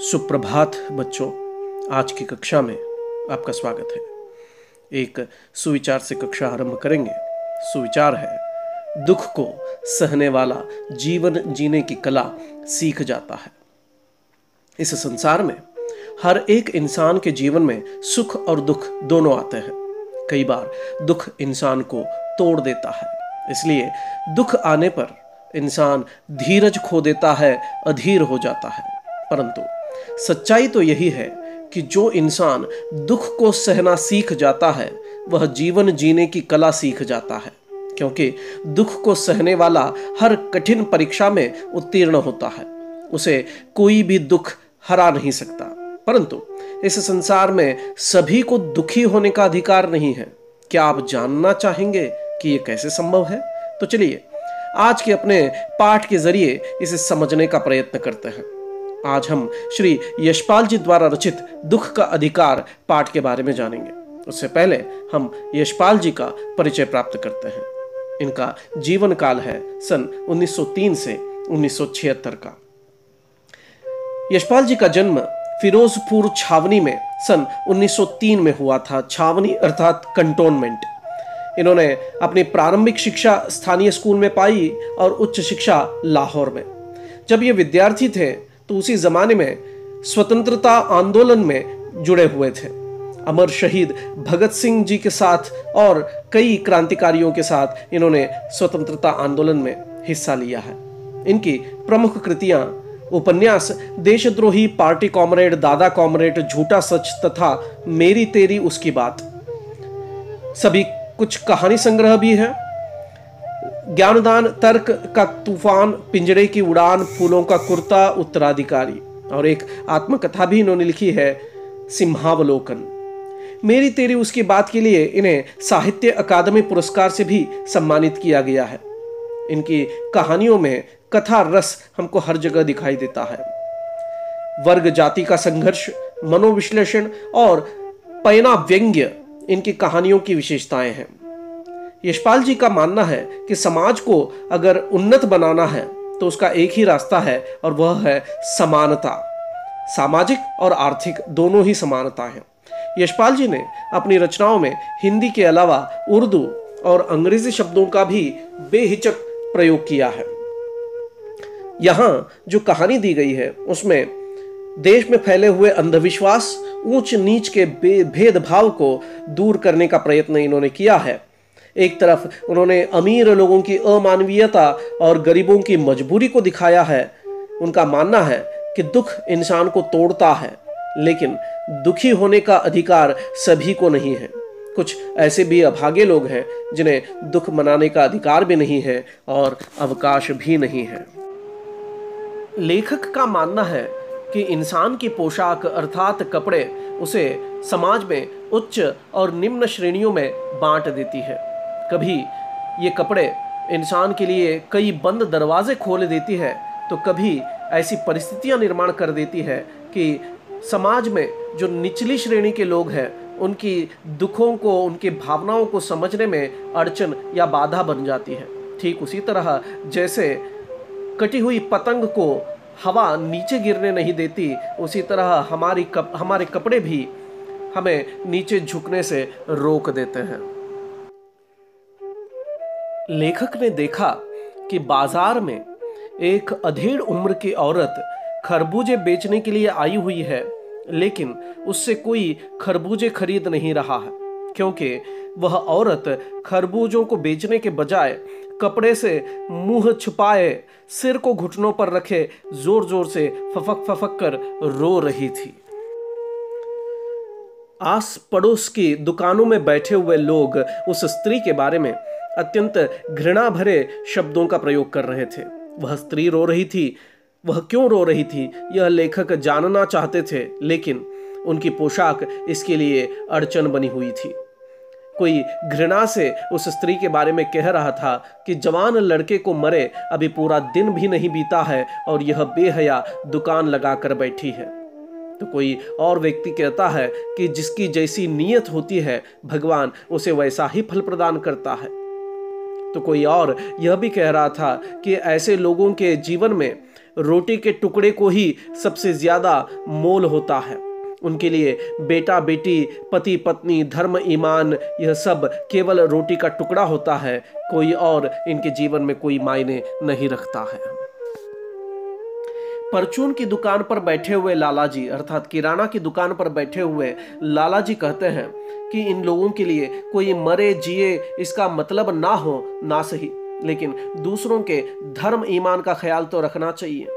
सुप्रभात बच्चों। आज की कक्षा में आपका स्वागत है। एक सुविचार से कक्षा आरंभ करेंगे। सुविचार है, दुख को सहने वाला जीवन जीने की कला सीख जाता है। इस संसार में हर एक इंसान के जीवन में सुख और दुख दोनों आते हैं। कई बार दुख इंसान को तोड़ देता है, इसलिए दुख आने पर इंसान धीरज खो देता है, अधीर हो जाता है। परंतु सच्चाई तो यही है कि जो इंसान दुख को सहना सीख जाता है वह जीवन जीने की कला सीख जाता है, क्योंकि दुख को सहने वाला हर कठिन परीक्षा में उत्तीर्ण होता है। उसे कोई भी दुख हरा नहीं सकता। परंतु इस संसार में सभी को दुखी होने का अधिकार नहीं है। क्या आप जानना चाहेंगे कि यह कैसे संभव है? तो चलिए आज के अपने पाठ के जरिए इसे समझने का प्रयत्न करते हैं। आज हम श्री यशपाल जी द्वारा रचित दुख का अधिकार पाठ के बारे में जानेंगे। उससे पहले हम यशपाल जी का परिचय प्राप्त करते हैं। इनका जीवन काल है सन 1903 से 1976 का। यशपाल जी का जन्म फिरोजपुर छावनी में सन 1903 में हुआ था। छावनी अर्थात कंटोनमेंट। इन्होंने अपनी प्रारंभिक शिक्षा स्थानीय स्कूल में पाई और उच्च शिक्षा लाहौर में। जब ये विद्यार्थी थे तो उसी जमाने में स्वतंत्रता आंदोलन में जुड़े हुए थे। अमर शहीद भगत सिंह जी के साथ और कई क्रांतिकारियों के साथ इन्होंने स्वतंत्रता आंदोलन में हिस्सा लिया है। इनकी प्रमुख कृतियां उपन्यास देशद्रोही, पार्टी कॉमरेड, दादा कॉमरेड, झूठा सच तथा मेरी तेरी उसकी बात। सभी कुछ कहानी संग्रह भी है। ज्ञानदान, तर्क का तूफान, पिंजरे की उड़ान, फूलों का कुर्ता, उत्तराधिकारी और एक आत्मकथा भी इन्होंने लिखी है, सिंहावलोकन। मेरी तेरी उसकी बात के लिए इन्हें साहित्य अकादमी पुरस्कार से भी सम्मानित किया गया है। इनकी कहानियों में कथा रस हमको हर जगह दिखाई देता है। वर्ग जाति का संघर्ष, मनोविश्लेषण और पैना व्यंग्य इनकी कहानियों की विशेषताएं हैं। यशपाल जी का मानना है कि समाज को अगर उन्नत बनाना है तो उसका एक ही रास्ता है और वह है समानता। सामाजिक और आर्थिक दोनों ही समानता है। यशपाल जी ने अपनी रचनाओं में हिंदी के अलावा उर्दू और अंग्रेजी शब्दों का भी बेहिचक प्रयोग किया है। यहां जो कहानी दी गई है उसमें देश में फैले हुए अंधविश्वास, ऊंच नीच के भेदभाव को दूर करने का प्रयत्न इन्होंने किया है। एक तरफ उन्होंने अमीर लोगों की अमानवीयता और गरीबों की मजबूरी को दिखाया है। उनका मानना है कि दुख इंसान को तोड़ता है, लेकिन दुखी होने का अधिकार सभी को नहीं है। कुछ ऐसे भी अभागे लोग हैं जिन्हें दुख मनाने का अधिकार भी नहीं है और अवकाश भी नहीं है। लेखक का मानना है कि इंसान की पोशाक अर्थात कपड़े उसे समाज में उच्च और निम्न श्रेणियों में बांट देती है। कभी ये कपड़े इंसान के लिए कई बंद दरवाजे खोल देती है, तो कभी ऐसी परिस्थितियां निर्माण कर देती है कि समाज में जो निचली श्रेणी के लोग हैं उनकी दुखों को, उनकी भावनाओं को समझने में अड़चन या बाधा बन जाती है। ठीक उसी तरह जैसे कटी हुई पतंग को हवा नीचे गिरने नहीं देती, उसी तरह हमारे कपड़े भी हमें नीचे झुकने से रोक देते हैं। लेखक ने देखा कि बाजार में एक अधेड़ उम्र की औरत खरबूजे बेचने के लिए आई हुई है, लेकिन उससे कोई खरबूजे खरीद नहीं रहा है, क्योंकि वह औरत खरबूजों को बेचने के बजाय कपड़े से मुंह छुपाए, सिर को घुटनों पर रखे जोर जोर से फफक फफक कर रो रही थी। आस पड़ोस की दुकानों में बैठे हुए लोग उस स्त्री के बारे में अत्यंत घृणा भरे शब्दों का प्रयोग कर रहे थे। वह स्त्री रो रही थी। वह क्यों रो रही थी यह लेखक जानना चाहते थे, लेकिन उनकी पोशाक इसके लिए अड़चन बनी हुई थी। कोई घृणा से उस स्त्री के बारे में कह रहा था कि जवान लड़के को मरे अभी पूरा दिन भी नहीं बीता है और यह बेहया दुकान लगाकर बैठी है। तो कोई और व्यक्ति कहता है कि जिसकी जैसी नीयत होती है भगवान उसे वैसा ही फल प्रदान करता है। तो कोई और यह भी कह रहा था कि ऐसे लोगों के जीवन में रोटी के टुकड़े को ही सबसे ज्यादा मोल होता है। उनके लिए बेटा बेटी, पति पत्नी, धर्म, ईमान, यह सब केवल रोटी का टुकड़ा होता है। कोई और इनके जीवन में कोई मायने नहीं रखता है। परचून की दुकान पर बैठे हुए लाला जी, अर्थात किराना की दुकान पर बैठे हुए लाला जी कहते हैं कि इन लोगों के लिए कोई मरे जिए इसका मतलब ना हो ना सही, लेकिन दूसरों के धर्म ईमान का ख्याल तो रखना चाहिए।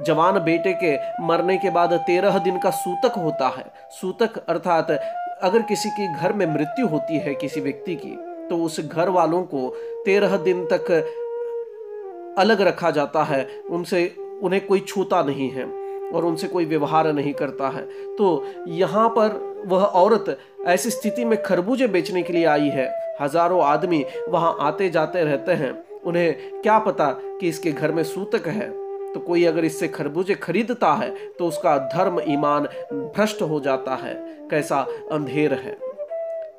जवान बेटे के मरने के बाद 13 दिन का सूतक होता है। सूतक अर्थात अगर किसी की घर में मृत्यु होती है किसी व्यक्ति की, तो उस घर वालों को 13 दिन तक अलग रखा जाता है। उन्हें कोई छूता नहीं है और उनसे कोई व्यवहार नहीं करता है। तो यहाँ पर वह औरत ऐसी स्थिति में खरबूजे बेचने के लिए आई है। हजारों आदमी वहां आते जाते रहते हैं। उन्हें क्या पता कि इसके घर में सूतक है, तो कोई अगर इससे खरबूजे खरीदता है तो उसका धर्म ईमान भ्रष्ट हो जाता है। कैसा अंधेर है।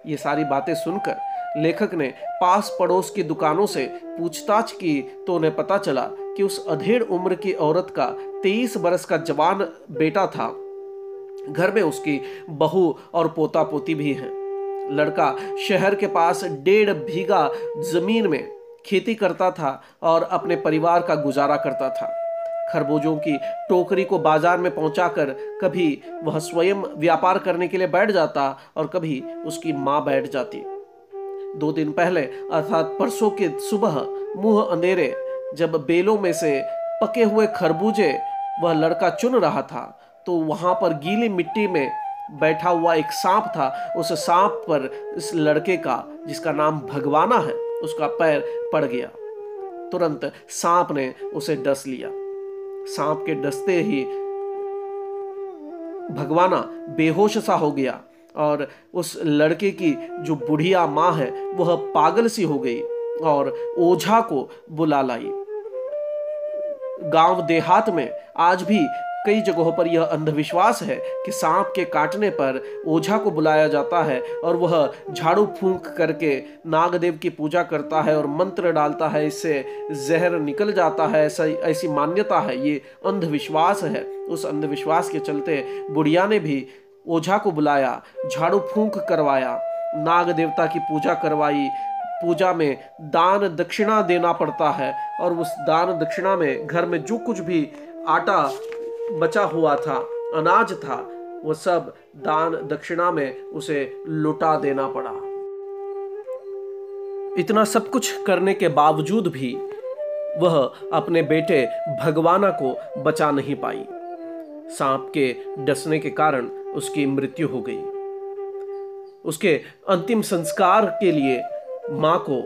ये सारी बातें सुनकर लेखक ने पास पड़ोस की दुकानों से पूछताछ की तो उन्हें पता चला कि उस अधेड़ उम्र की औरत का 23 बरस का जवान बेटा था। घर में उसकी बहू और पोता पोती भी हैं। लड़का शहर के पास 1.5 बीघा जमीन में खेती करता था और अपने परिवार का गुजारा करता था। खरबूजों की टोकरी को बाजार में पहुंचाकर कभी वह स्वयं व्यापार करने के लिए बैठ जाता और कभी उसकी मां बैठ जाती। 2 दिन पहले अर्थात परसों के सुबह मुंह अंधेरे जब बेलों में से पके हुए खरबूजे वह लड़का चुन रहा था, तो वहां पर गीली मिट्टी में बैठा हुआ एक सांप था। उस सांप पर इस लड़के का, जिसका नाम भगवाना है, उसका पैर पड़ गया। तुरंत सांप ने उसे डस लिया। सांप के डसते ही भगवाना बेहोश सा हो गया और उस लड़के की जो बुढ़िया मां है वह पागल सी हो गई और ओझा को बुला लाई। गांव देहात में आज भी कई जगहों पर यह अंधविश्वास है कि सांप के काटने पर ओझा को बुलाया जाता है और वह झाड़ू फूंक करके नागदेव की पूजा करता है और मंत्र डालता है, इससे जहर निकल जाता है। ऐसी मान्यता है, ये अंधविश्वास है। उस अंधविश्वास के चलते बुढ़िया ने भी ओझा को बुलाया, झाड़ू फूंक करवाया, नाग देवता की पूजा करवाई। पूजा में दान दक्षिणा देना पड़ता है और उस दान दक्षिणा में घर में जो कुछ भी आटा बचा हुआ था, अनाज था, वह सब दान दक्षिणा में उसे लुटा देना पड़ा। इतना सब कुछ करने के बावजूद भी वह अपने बेटे भगवाना को बचा नहीं पाई। सांप के डसने के कारण उसकी मृत्यु हो गई। उसके अंतिम संस्कार के लिए मां को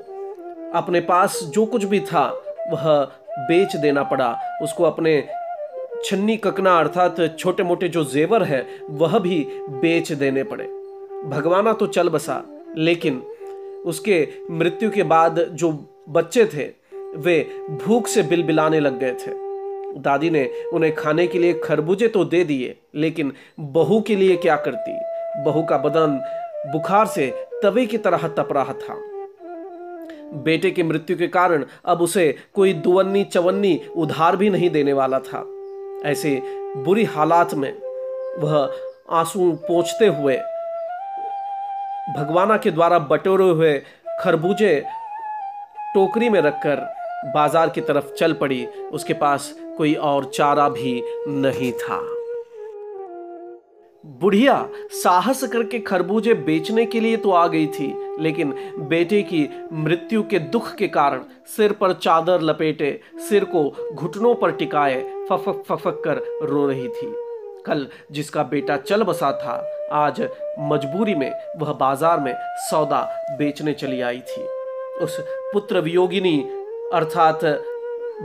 अपने पास जो कुछ भी था वह बेच देना पड़ा। उसको अपने छन्नी ककना अर्थात छोटे मोटे जो जेवर है वह भी बेच देने पड़े। भगवाना तो चल बसा, लेकिन उसके मृत्यु के बाद जो बच्चे थे वे भूख से बिलबिलाने लग गए थे। दादी ने उन्हें खाने के लिए खरबूजे तो दे दिए, लेकिन बहू के लिए क्या करती। बहू का बदन बुखार से तवे की तरह तप रहा था। बेटे की मृत्यु के कारण अब उसे कोई दुवन्नी चवन्नी उधार भी नहीं देने वाला था। ऐसे बुरी हालात में वह आंसू पोंछते हुए भगवाना के द्वारा बटोरे हुए खरबूजे टोकरी में रखकर बाजार की तरफ चल पड़ी। उसके पास कोई और चारा भी नहीं था। बुढ़िया साहस करके खरबूजे बेचने के लिए तो आ गई थी, लेकिन बेटे की मृत्यु के दुख के कारण सिर पर चादर लपेटे, सिर को घुटनों पर टिकाए फफक फफक कर रो रही थी। कल जिसका बेटा चल बसा था, आज मजबूरी में वह बाजार में सौदा बेचने चली आई थी। उस पुत्र वियोगिनी अर्थात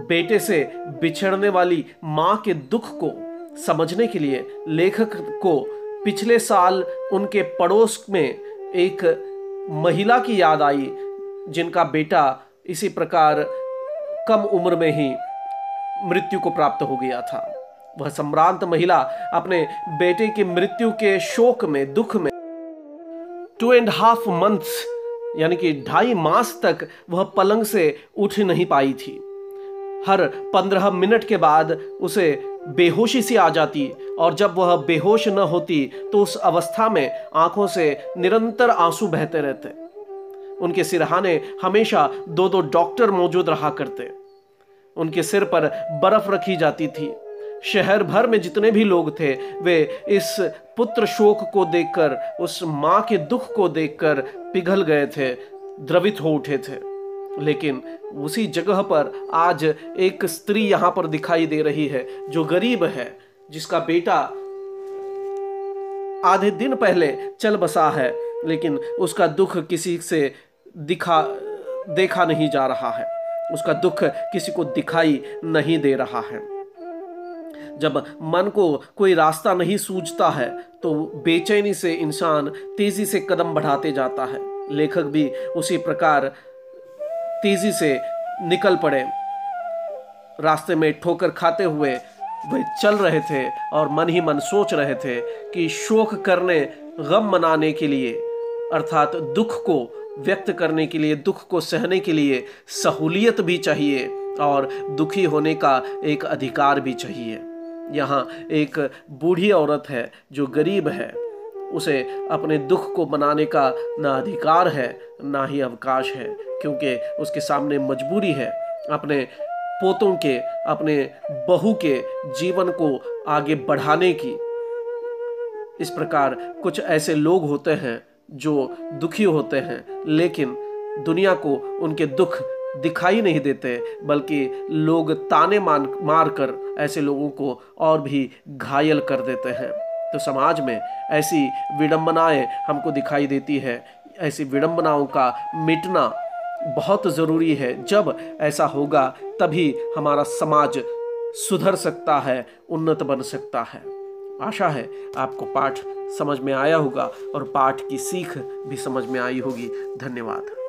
बेटे से बिछड़ने वाली मां के दुख को समझने के लिए लेखक को पिछले साल उनके पड़ोस में एक महिला की याद आई, जिनका बेटा इसी प्रकार कम उम्र में ही मृत्यु को प्राप्त हो गया था। वह संभ्रांत महिला अपने बेटे की मृत्यु के शोक में, दुख में 2.5 months यानी कि 2.5 मास तक वह पलंग से उठ नहीं पाई थी। हर 15 मिनट के बाद उसे बेहोशी सी आ जाती और जब वह बेहोश न होती तो उस अवस्था में आंखों से निरंतर आंसू बहते रहते। उनके सिरहाने हमेशा 2-2 डॉक्टर मौजूद रहा करते। उनके सिर पर बर्फ रखी जाती थी। शहर भर में जितने भी लोग थे वे इस पुत्र शोक को देखकर, उस मां के दुख को देखकर पिघल गए थे, द्रवित हो उठे थे। लेकिन उसी जगह पर आज एक स्त्री यहां पर दिखाई दे रही है जो गरीब है, जिसका बेटा आधे दिन पहले चल बसा है, लेकिन उसका दुख किसी से देखा नहीं जा रहा है, उसका दुख किसी को दिखाई नहीं दे रहा है। जब मन को कोई रास्ता नहीं सूझता है तो बेचैनी से इंसान तेजी से कदम बढ़ाते जाता है। लेखक भी उसी प्रकार तेजी से निकल पड़े। रास्ते में ठोकर खाते हुए वे चल रहे थे और मन ही मन सोच रहे थे कि शोक करने, गम मनाने के लिए, अर्थात दुख को व्यक्त करने के लिए, दुख को सहने के लिए सहूलियत भी चाहिए और दुखी होने का एक अधिकार भी चाहिए। यहाँ एक बूढ़ी औरत है जो गरीब है, उसे अपने दुख को मनाने का ना अधिकार है ना ही अवकाश है, क्योंकि उसके सामने मजबूरी है अपने पोतों के, अपने बहू के जीवन को आगे बढ़ाने की। इस प्रकार कुछ ऐसे लोग होते हैं जो दुखी होते हैं, लेकिन दुनिया को उनके दुख दिखाई नहीं देते, बल्कि लोग ताने मार कर ऐसे लोगों को और भी घायल कर देते हैं। तो समाज में ऐसी विडंबनाएं हमको दिखाई देती है। ऐसी विडंबनाओं का मिटना बहुत ज़रूरी है। जब ऐसा होगा तभी हमारा समाज सुधर सकता है, उन्नत बन सकता है। आशा है आपको पाठ समझ में आया होगा और पाठ की सीख भी समझ में आई होगी। धन्यवाद।